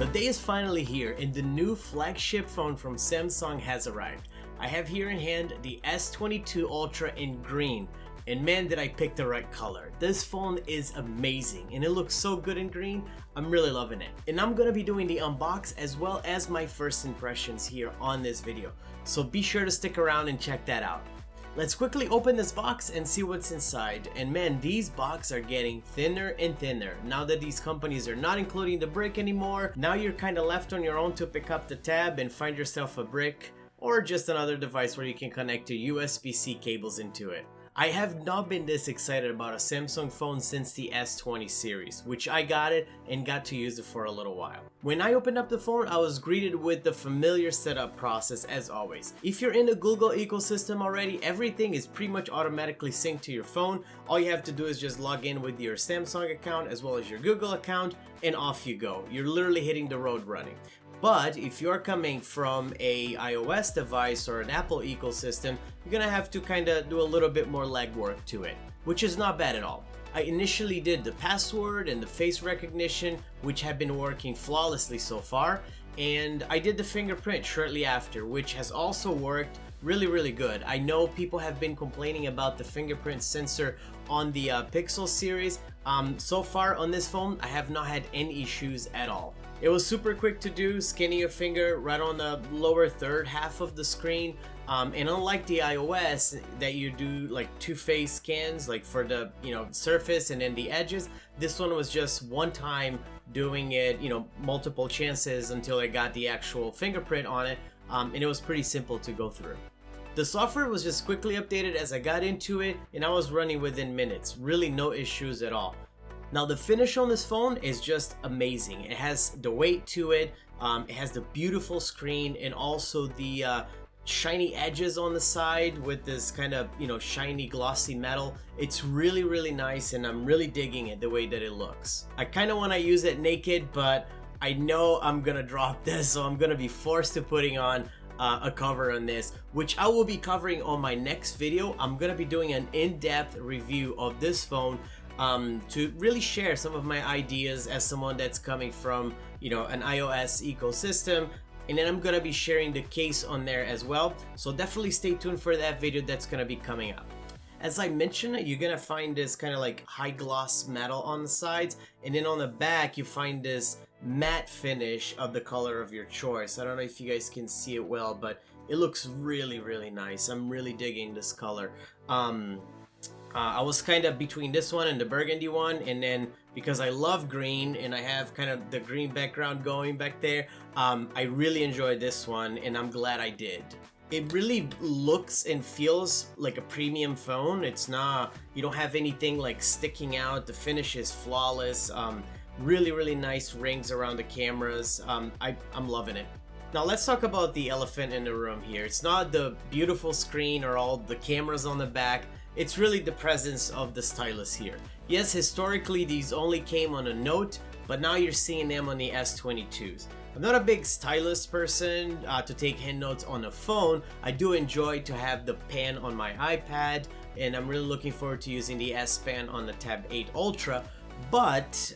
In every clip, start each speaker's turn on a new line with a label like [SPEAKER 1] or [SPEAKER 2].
[SPEAKER 1] The day is finally here and the new flagship phone from Samsung has arrived. I have here in hand the S22 Ultra in green, and man did I pick the right color. This phone is amazing and it looks so good in green. I'm really loving it. And I'm gonna be doing the unbox as well as my first impressions here on this video. So be sure to stick around and check that out. Let's quickly open this box and see what's inside. And man, these boxes are getting thinner and thinner. Now that these companies are not including the brick anymore, now you're kind of left on your own to pick up the tab and find yourself a brick or just another device where you can connect your USB-C cables into it. I have not been this excited about a Samsung phone since the S20 series, which I got it and got to use it for a little while. When I opened up the phone, I was greeted with the familiar setup process as always. If you're in the Google ecosystem already, everything is pretty much automatically synced to your phone. All you have to do is just log in with your Samsung account as well as your Google account and off you go. You're literally hitting the road running. But if you're coming from a iOS device or an Apple ecosystem, you're gonna have to kind of do a little bit more legwork to it, which is not bad at all. I initially did the password and the face recognition, which have been working flawlessly so far, and I did the fingerprint shortly after, which has also worked really good. I know people have been complaining about the fingerprint sensor on the Pixel series. So far on this phone, I have not had any issues at all. It was super quick to do, scanning your finger right on the lower third half of the screen. And unlike the iOS that you do like two-phase scans, like for the surface and then the edges, this one was just one time doing it, multiple chances until I got the actual fingerprint on it. And it was pretty simple to go through. The software was just quickly updated as I got into it, and I was running within minutes. Really no issues at all. Now the finish on this phone is just amazing. It has the weight to it, it has the beautiful screen and also the shiny edges on the side with this kind of shiny glossy metal. It's really nice and I'm really digging it the way that it looks. I kind of want to use it naked, but I know I'm gonna drop this, so I'm gonna be forced to putting on a cover on this, which I will be covering on my next video. I'm gonna be doing an in-depth review of this phone to really share some of my ideas as someone that's coming from an iOS ecosystem, and then I'm gonna be sharing the case on there as well, so definitely stay tuned for that video that's gonna be coming up. As I mentioned, you're gonna find this kind of like high gloss metal on the sides, and then on the back you find this matte finish of the color of your choice. I don't know if you guys can see it well, but it looks really nice. I'm really digging this color. I was kind of between this one and the burgundy one, and then because I love green and I have kind of the green background going back there, I really enjoyed this one and I'm glad I did. It really looks and feels like a premium phone. It's not, you don't have anything like sticking out. The finish is flawless. Really nice rings around the cameras. I'm loving it. Now let's talk about the elephant in the room here. It's not the beautiful screen or all the cameras on the back. It's really the presence of the stylus here. Yes, historically these only came on a Note, but now you're seeing them on the S22s. I'm not a big stylus person to take hand notes on a phone. I do enjoy to have the pen on my iPad, and I'm really looking forward to using the S Pen on the Tab 8 Ultra. But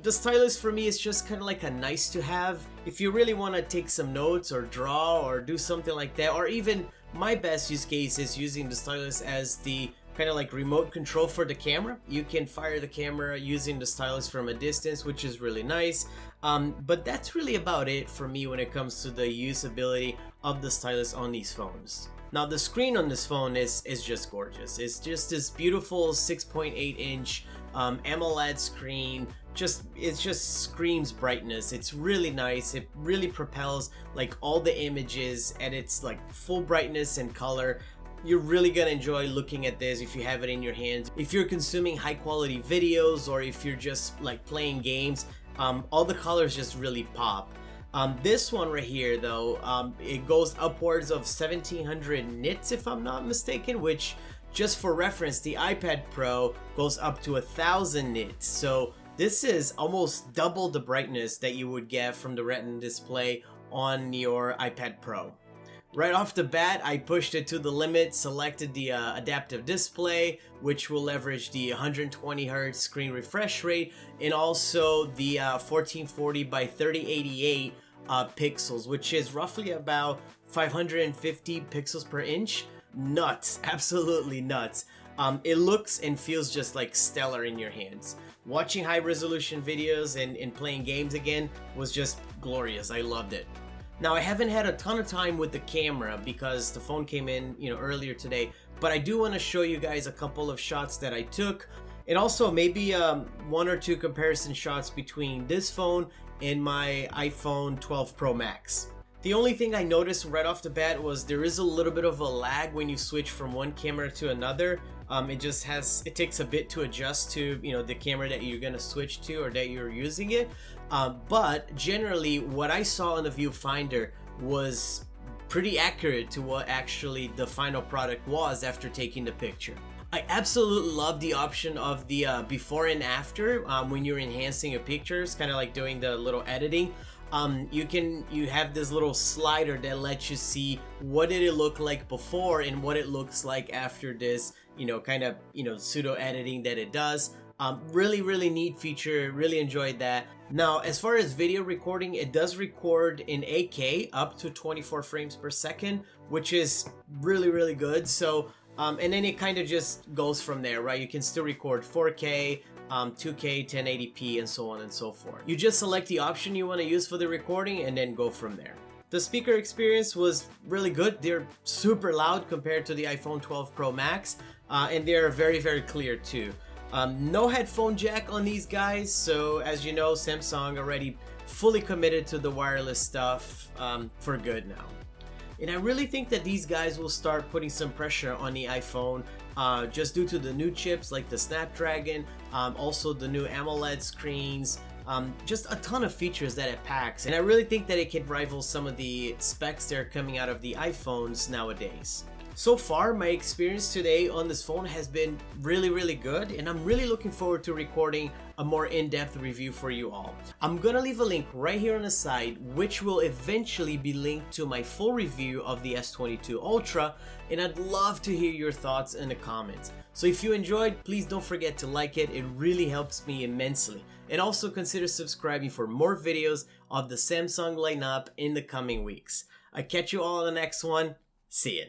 [SPEAKER 1] the stylus for me is just kind of like a nice to have. If you really want to take some notes or draw or do something like that, or even my best use case is using the stylus as the kind of like remote control for the camera. You can fire the camera using the stylus from a distance, which is really nice. But that's really about it for me when it comes to the usability of the stylus on these phones. Now the screen on this phone is just gorgeous. It's just this beautiful 6.8 inch AMOLED screen. It just screams brightness. It's really nice. It really propels like all the images at its like full brightness and color. You're really gonna enjoy looking at this if you have it in your hands. If you're consuming high quality videos or if you're just like playing games, all the colors just really pop. This one right here though, it goes upwards of 1700 nits if I'm not mistaken, which just for reference, the iPad Pro goes up to 1000 nits. So this is almost double the brightness that you would get from the Retina display on your iPad Pro. Right off the bat, I pushed it to the limit, selected the adaptive display, which will leverage the 120 Hz screen refresh rate, and also the 1440 by 3088 pixels, which is roughly about 550 pixels per inch. Nuts, absolutely nuts. It looks and feels just like stellar in your hands. Watching high resolution videos and playing games again was just glorious. I loved it. Now, I haven't had a ton of time with the camera because the phone came in, earlier today, but I do want to show you guys a couple of shots that I took, and also maybe one or two comparison shots between this phone and my iPhone 12 Pro Max. The only thing I noticed right off the bat was there is a little bit of a lag when you switch from one camera to another. It takes a bit to adjust to, the camera that you're gonna switch to or that you're using it. But generally, what I saw on the viewfinder was pretty accurate to what actually the final product was after taking the picture. I absolutely love the option of the before and after when you're enhancing your pictures, kind of like doing the little editing. You have this little slider that lets you see what did it look like before and what it looks like after this, pseudo editing that it does. Really neat feature, really enjoyed that. Now, as far as video recording, it does record in 8K up to 24 frames per second, which is really good. So, and then it kind of just goes from there, right? You can still record 4K, 2K, 1080p, and so on and so forth. You just select the option you want to use for the recording and then go from there. The speaker experience was really good. They're super loud compared to the iPhone 12 Pro Max, and they're very clear too. No headphone jack on these guys, so as you know, Samsung already fully committed to the wireless stuff for good now. And I really think that these guys will start putting some pressure on the iPhone just due to the new chips like the Snapdragon, also the new AMOLED screens, just a ton of features that it packs. And I really think that it can rival some of the specs that are coming out of the iPhones nowadays. So far, my experience today on this phone has been really good, and I'm really looking forward to recording a more in-depth review for you all. I'm gonna leave a link right here on the side, which will eventually be linked to my full review of the S22 Ultra, and I'd love to hear your thoughts in the comments. So if you enjoyed, please don't forget to like it. It really helps me immensely. And also consider subscribing for more videos of the Samsung lineup in the coming weeks. I'll catch you all on the next one. See ya.